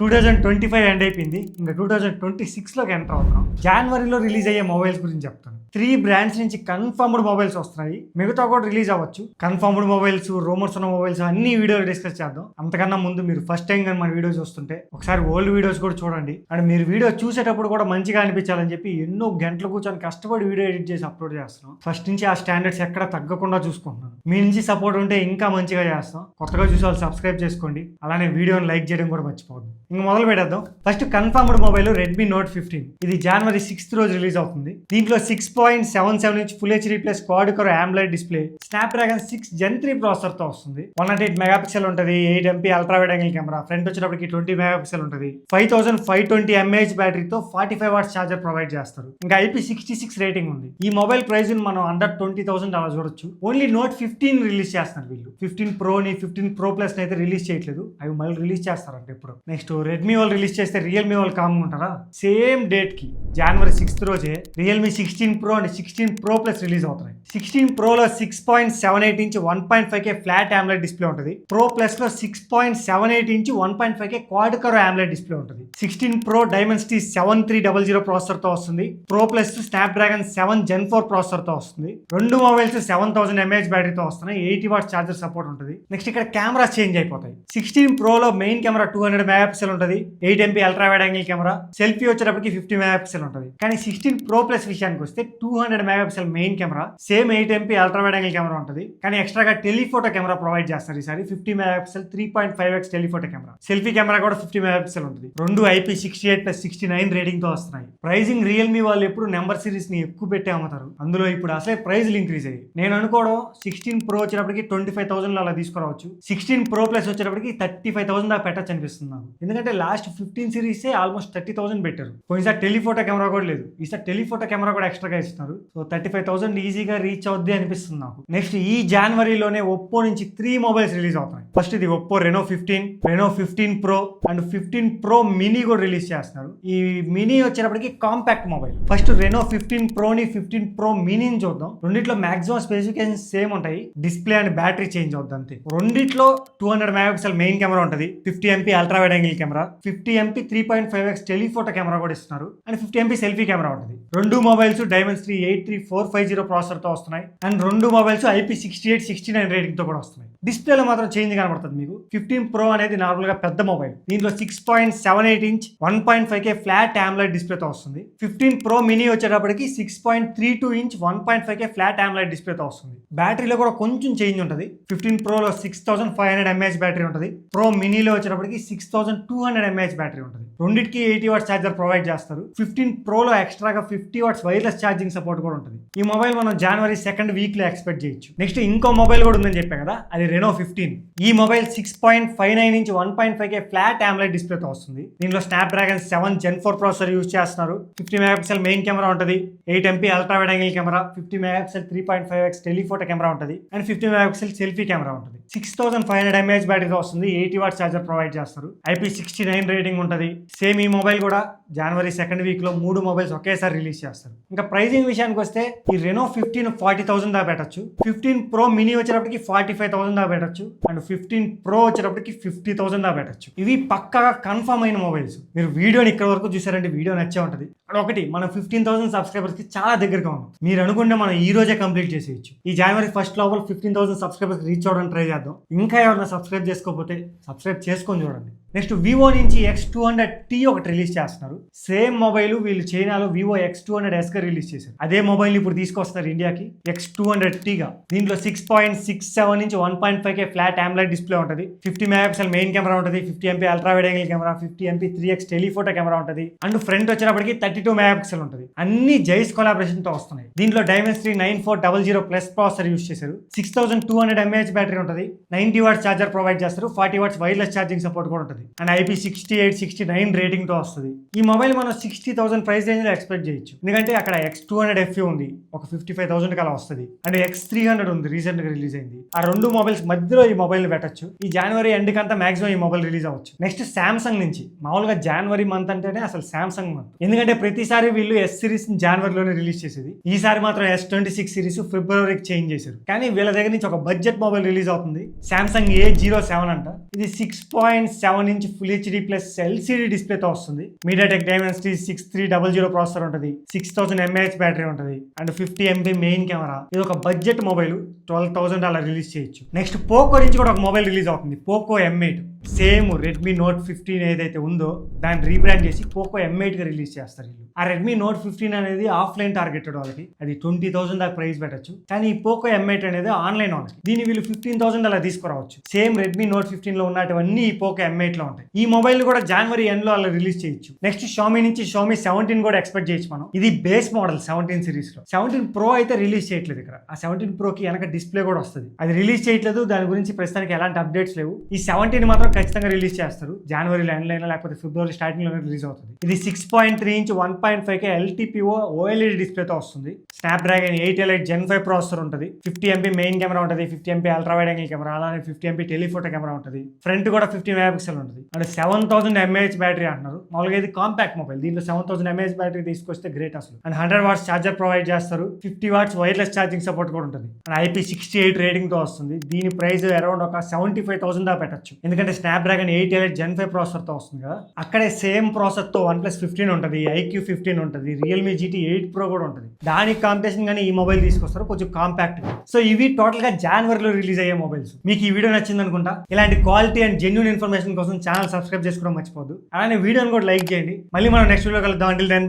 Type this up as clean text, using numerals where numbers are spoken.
2025 end అయిపోయింది. ఇంకా 2026లోకి enter అవుతున్నాం. జనవరిలో రిలీజ్ అయ్యే మొబైల్స్ గురించి చెప్తాను. 3 బ్రాండ్స్ నుంచి కన్ఫర్మ్డ్ మొబైల్స్ వస్తున్నాయి. మిగతా కూడా రిలీజ్ అవ్వచ్చు. కన్ఫర్మ్డ్ మొబైల్స్, రూమర్స్ ఉన్న మొబైల్స్ అన్ని వీడియోలు డిస్కస్ చేద్దాం. అంతకన్నా ముందు మీరు ఫస్ట్ టైం కానీ మన వీడియో చూస్తుంటే ఒకసారి ఓల్డ్ వీడియోస్ కూడా చూడండి. అండ్ మీరు వీడియో చూసేటప్పుడు కూడా మంచిగా అనిపించాలని చెప్పి ఎన్నో గంటలు కూర్చొని కష్టపడి వీడియో ఎడిట్ చేసి అప్లోడ్ చేస్తున్నాం. ఫస్ట్ నుంచి ఆ స్టాండర్డ్స్ ఎక్కడ తగ్గకుండా చూసుకుంటున్నాను. మీ నుంచి సపోర్ట్ ఉంటే ఇంకా మంచిగా చేస్తాం. కొత్తగా చూసే వాళ్ళు సబ్స్క్రైబ్ చేసుకోండి. అలానే వీడియోని లైక్ చేయడం కూడా మర్చిపోవద్దు. ఇంకా మొదలు పెట్టేద్దాం. First confirmed mobile Redmi note 15. ఇది జనవరి 6th రోజు రిలీజ్ అవుతుంది. దీంట్లో 6.77 inch full HD plus quad core AMOLED display, Snapdragon 6 Gen 3 processor తో వస్తుంది. 108 మెగాపిక్సెల్ ఉంటుంది. 8 MP ultra wide angle camera, front వచ్చేటప్పటికి 20 మెగాపిక్సెల్ ఉంటుంది. 5520 mAh బ్యాటరీతో 45 వాట్స్ ఛార్జర్ ప్రొవైడ్ చేస్తారు. ఇంకా IP66 రేటింగ్ ఉంది. ఈ మొబైల్ ప్రైస్ మనం అండర్ 20,000 అలా చూడొచ్చు. ఓన్లీ నోట్ 15 రిలీజ్ చేస్తున్నారు వీళ్ళు. 15 ప్రోని 15 ప్రో ప్లస్ అయితే రిలీజ్ చేయట్లేదు. అవి మళ్ళీ రిలీజ్ చేస్తారంట ఇప్పుడు. నెక్స్ట్ రెడ్మీ వాళ్ళు రిలీజ్ చేస్తే రియల్మీ వాళ్ళు కామ్గా ఉంటారా? సేమ్ డేట్ కి జనవరి 6th రోజే Realme 16 pro and 16 pro plus release అవుతున్నాయి. 16 ప్రోలో 6.78 inch 1.5K flat AMOLED display ఉంటుంది. ప్రో ప్లస్ లో 6.78 inch 1.5K quad core AMOLED display ఉంటుంది. 16 ప్రో డైమెన్సిటీ 7300 ప్రాసెసర్ తో వస్తుంది. Pro plus Snapdragon 7 Gen 4 processor తో వస్తుంది. రెండు మొబైల్స్ 7000 mAh బ్యాటరీతో వస్తున్నాయి. 80 వాట్స్ ఛార్జర్ సపోర్ట్ ఉంటుంది. నెక్స్ట్ ఇక్కడ కెమెరా చేంజ్ అయిపోతాయి. 16 ప్రోలో మెయిన్ కెమెరా 200 మెగాపిక్సెల్ ఉంటుంది. 8 MP ultra wide angle camera, selfie వచ్చేటప్పటికి 50 మెగాపిక్సెల్ ఉంటుంది. కానీ 16 ప్రో ప్లస్ విషయానికి వస్తే 200 megapixel main camera, same 8 MP ultra wide angle camera ఉంటుంది. కానీ ఎక్స్ట్రాగా టెలిఫోటో కెమెరా ప్రొవైడ్ చేస్తారు. ఈసారి 50 megapixel 3.5x telephoto camera, selfie camera కూడా 50 మెగాపిక్సెల్ ఉంటుంది. రెండు IP68+69 రేటింగ్ తో వస్తున్నాయి. ప్రైజింగ్ రియల్మీ వాళ్ళు ఎప్పుడు నెంబర్ సిరీస్ ని ఎక్కువ పెట్టి అమ్ముతారు. అందులో ఇప్పుడు అసలే ప్రైజ్లు ఇంక్రీజ్ అయ్యాయి. నేను అనుకోవడం 16 ప్రో వచ్చేటప్పటికి 25,000 అలా తీసుకురావచ్చు. 16 ప్రో ప్లస్ వచ్చేటప్పటికి 35,000 దాకా పెట్టచ్చు అనిపిస్తుంది నాకు. ఎందుకంటే లాస్ట్ 15 సిరీస్ ఆల్మోస్ట్ 30,000 పెట్టారు. పోయినసారి టెలిఫోటో కెమెరా కూడా లేదు. ఈసారి టెలిఫోటో కెమెరా కూడా ఎక్స్ట్రాగా ఇస్తున్నారు. సో 35,000 ఈజీగా రీచ్ అవుద్ది అనిపిస్తుంది నాకు. నెక్స్ట్ ఈ జనవరిలోనే ఒప్పో నుంచి 3 మొబైల్స్ రిలీజ్ అవుతున్నాయి. ఫస్ట్ ఇది Oppo Reno 15 pro and 15 pro mini కూడా రిలీజ్ చేస్తున్నారు. ఈ మినీ వచ్చేటప్పటికి కాంపాక్ట్ మొబైల్. ఫస్ట్ రెనో 15 ప్రోని 15 ప్రో మినీని చూద్దాం. రెండిట్లో మాక్సిమం స్పెసిఫికేషన్స్ సేమ్ ఉంటాయి. డిస్ప్లే అండ్ బ్యాటరీ చేంజ్ అవుతుంది అంతే. రెండిట్లో 200 మెగాపిక్సెల్ మెయిన్ కెమెరా ఉంటుంది. 50 MP ultra wide angle camera, 50 MP 3.5x telephoto camera కూడా ఇస్తున్నారు. అండ్ 50 MP సెల్ఫీ కెమెరా ఉంటుంది. రెండు మొబైల్స్ డైమెన్సిటీ 83450 ప్రాసెసర్ తో వస్తున్నాయి. అండ్ రెండు మొబైల్స్ IP6869 రేటింగ్ తో కూడా వస్తున్నాయి. డిస్ప్లేలో మాత్రం చేంజ్ కనబడుతుంది మీకు. 15 ప్రో అనేది నార్మల్ గా పెద్ద మొబైల్. దీంట్లో 6.78 inch 1.5K flat AMOLED display తో వస్తుంది. 15 ప్రో మినీ వచ్చేటప్పటికి 6.32 inch 1.5K flat AMOLED display తో వస్తుంది. బ్యాటరీలో కూడా కొంచెం చేంజ్ ఉంటుంది. 15 ప్రోలో 6500 mAh బ్యాటరీ ఉంటుంది. ప్రో మినీలో వచ్చేటప్పటికి 6200 mAh బ్యాటరీ ఉంటుంది. రెండింటికి 80 వాట్స్ ఛార్జర్ ప్రొవైడ్ చేస్తారు. 15 ప్రోలో ఎక్స్ట్రాగా 50 వాట్స్ వైర్లెస్ ఛార్జింగ్ సపోర్ట్ కూడా ఉంటుంది. ఈ మొబైల్ మనం జనవరి 2nd వీక్ లో ఎక్స్పెక్ట్ చేయొచ్చు. నెక్స్ట్ ఇంకో మొబైల్ కూడా ఉందని చెప్పా కదా, అది రెనో 15. ఈ mobile 6.59 inch 1.5K flat AMOLED display తో వస్తుంది. దీంట్లో స్నాప్డ్రాగన్ 7 Gen 4 ప్రాసెసర్ యూజ్ చేస్తున్నారు. 50 మెగాపిక్సెల్ మెయిన్ కెమెరా ఉంటుంది. 8 MP ultra wide angle camera, 50 megapixel 3.5x telephoto camera ఉంటుంది. అండ్ 50 మెగాపిక్సెల్ సెల్ఫీ కెమెరా ఉంటుంది. 6500 mAh బ్యాటరీతో వస్తుంది. 80 వాట్స్ ఛార్జర్ ప్రొవైడ్ చేస్తారు. IP69 రేటింగ్ ఉంటుంది. సేమ్ ఈ మొబైల్ కూడా జనవరి 2nd వీక్ లో 3 మొబైల్స్ ఒకేసారి రిలీజ్ చేస్తారు. ఇంకా ప్రైజింగ్ విషయానికి వస్తే ఈ రెనో 15 40,000 దాకా పెట్టచ్చు. 15 ప్రో మినీ వచ్చేటప్పటికి 45,000 దాకా పెట్టచ్చు. అండ్ 15 ప్రో వచ్చేటప్పటికి 50,000 దాకా పెట్టచ్చు. ఇవి పక్కాగా కన్ఫర్మ్ అయిన మొబైల్స్. మీరు వీడియోని ఇక్కడ వరకు చూసారంటే వీడియో నచ్చే ఉంటుంది. ఒకటి మనం 15,000 సబ్స్క్రైబర్స్ కి చాలా దగ్గరగా ఉన్నాం. మీరు అనుకుంటే మనం ఈ రోజే కంప్లీట్ చేసేయచ్చు. ఈ జనవరి 1st లోపల 15,000 సబ్స్క్రైబర్స్ రీచ్ అవ్వడానికి ట్రై చేద్దాం. ఇంకా ఎవరైనా సబ్స్క్రైబ్ చేసుకోకపోతే సబ్స్క్రైబ్ చేసుకొని చూడండి. నెక్స్ట్ వివో నుంచి X200T ఒకటి రిలీజ్ చేస్తున్నారు. సేమ్ మొబైల్ వీళ్ళు చైనాలో వివో X200S గా రిలీజ్ చేశారు. అదే మొబైల్ ఇప్పుడు తీసుకొస్తారు ఇండియాకి X200T గా. దీంట్లో 6.67 inch 1.5K flat AMOLED display ఉంటుంది. 50 మెగాపిక్సెల్ మెయిన్ కెమెరా ఉంటుంది. 50 MP ultra wide angle camera, 50 MP 3x telephoto camera ఉంటుంది. అండ్ ఫ్రంట్ వచ్చేటప్పటికి 32 మెగాపిక్సెల్ ఉంటుంది. అన్ని జైస్ కొలాబరేషన్ తో వస్తున్నాయి. దీంట్లో డైమెన్సిటీ 9400 ప్లస్ ప్రాసెసర్ యూజ్ చేశారు. 6200 mAh బ్యాటరీ ఉంటుంది. 90 వాట్స్ ఛార్జర్ ప్రొవైడ్ చేస్తారు. 40 వాట్స్ వైర్లెస్ ఛార్జింగ్ సపోర్ట్ కూడా ఉంటుంది. అండ్ IP6869 రేటింగ్ తో వస్తుంది. ఈ మొబైల్ మనం 60,000 ప్రైస్ రేంజ్ లో ఎక్స్పెక్ట్ చేయొచ్చు. ఎందుకంటే అక్కడ X200FE ఉంది, ఒక 55,000 అలా వస్తుంది. అండ్ X300 ఉంది, రీసెంట్ గా రిలీజ్ అయింది. ఆ రెండు మొబైల్స్ మధ్యలో ఈ మొబైల్ పెట్టచ్చు. ఈ జనవరి ఎండ్ కంతా మాక్సిమం ఈ మొబైల్ రిలీజ్ అవ్వచ్చు. నెక్స్ట్ సామ్సంగ్ నుంచి మామూలుగా జనవరి మంత్ అంటేనే అసలు సామ్సంగ్ మంత్. ఎందుకంటే ప్రతిసారి వీళ్ళు ఎస్ సిరీస్ జనవరిలోనే రిలీజ్ చేసేది. ఈసారి మాత్రం S26 సిరీస్ ఫిబ్రవరికి చేంజ్ చేశారు. కానీ వీళ్ళ దగ్గర నుంచి ఒక బడ్జెట్ మొబైల్ రిలీజ్ అవుతుంది, సామ్సంగ్ A07 అంట. ఇది 6.7 inch full HD plus LCD డిస్ప్లేతో వస్తుంది. మీడియాటెక్ డైమెన్సిటీ 6300 ప్రాసెసర్ ఉంటుంది, 6000 mAh బ్యాటరీ ఉంటుంది అండ్ 50 MP మెయిన్ కెమెరా. ఇది ఒక బడ్జెట్ మొబైల్, 12,000 అలా రిలీజ్ చేయొచ్చు. నెక్స్ట్ పోకో నుంచి కూడా ఒక మొబైల్ రిలీజ్ అవుతుంది, Poco M8. Same Redmi note 15 ఏదైతే ఉందో దాన్ని రీబ్రాండ్ చేసి పోకో M8 గా రిలీజ్ చేస్తారు వీళ్ళు. ఆ రెడ్మీ నోట్ 15 అనేది ఆఫ్లైన్ టార్గెటెడ్ వాళ్ళకి, అది 20,000 దాకా ప్రైస్ పెట్టచ్చు. కానీ ఈ పోకో M8 అనేది ఆన్లైన్ వాళ్ళకి, దీన్ని వీళ్ళు 15,000 అలా తీసుకురావచ్చు. సేమ్ రెడ్మీ నోట్ 15 లో ఉన్నటువన్నీ ఈ పోకో M8 లో ఉంటాయి. ఈ మొబైల్ కూడా జనవరి ఎండ్ లో అలా రిలీజ్ చేయొచ్చు. నెక్స్ట్ షామీ నుంచి షామీ 17 కూడా ఎక్స్పెక్ట్ చేయొచ్చు మనం. ఇది బేస్ మోడల్ 17 సిరీస్ లో. 17 Pro అయితే రిలీజ్ చేయట్లేదు ఇక్కడ. ఆ 17 Pro కి వెనక డిస్ప్లే కూడా వస్తుంది, అది రిలీజ్ చేయట్లేదు. దాని గురించి ప్రస్తుతానికి ఎలాంటి అప్డేట్స్ లేవు. ఈ 17 మాత్రం ఖచ్చితంగా రిలీజ్ చేస్తారు, జనవరి ఎండ్ లైన్ లేకపోతే ఫిబ్రవరి స్టార్టింగ్ లోనే రిలీజ్ అవుతుంది. ఇది 6.3 ఇంచ్ 1.5K LTPO OLED డిస్ప్లేతో వస్తుంది. స్నాప్డ్రాగన్ 8 Elite Gen 5 ప్రాసెసర్ ఉంటుంది, 50 MP మెయిన్ కెమెరా ఉంటుంది, 50 MP ultra wide angle camera, అలానే 50 MP టెలిఫోటో కెమెరా ఉంటుంది. ఫ్రంట్ కూడా 50 మెగాపిక్సెల్ ఉంటుంది అండ్ 7000 mAh బ్యాటరీ అంటున్నారు. మామూలుగా ఇది కాంపాక్ట్ మొబైల్, దీంట్లో 7000 mAh బ్యాటరీ తీసుకొస్తే గ్రేట్ అసలు. అండ్ 100 watts ఛార్జర్ ప్రొవైడ్ చేస్తారు, 50 watts వైర్లెస్ ఛార్జింగ్ సపోర్ట్ కూడా ఉంటుంది అండ్ IP68 రేటింగ్ తో వస్తుంది. దీని ప్రైస్ అరౌండ్ ఒక 75,000 దాకా పెట్టచ్చు, ఎందుకంటే స్నాప్డ్రాగన్ 8 Elite Gen 5 ప్రాసెసర్ తో వస్తుంది కదా. అక్కడే సేమ్ ప్రాసెసర్ తో OnePlus 15 ఉంటుంది, IQ15 ఉంటుంది, Realme GT8 Pro కూడా ఉంటుంది. దానికి కాంపిటీషన్ గానీ ఈ మొబైల్ తీసుకొస్తారు, కొంచెం కాంపాక్ట్. సో ఇవి టోటల్ గా జనవరిలో రిలీజ్ అయ్యే మొబైల్స్. మీకు ఈ వీడియో నచ్చింది అనుకుంటా. ఇలాంటి క్వాలిటీ అండ్ జెన్యూన్ ఇన్ఫర్మేషన్ కోసం ఛానల్ సబ్స్క్రైబ్ చేసుకోవడం మర్చిపోద్దు. అలానే వీడియోని కూడా లైక్ చేయండి. మళ్ళీ మనం నెక్స్ట్ వీడియో కలుద్దాం. Until then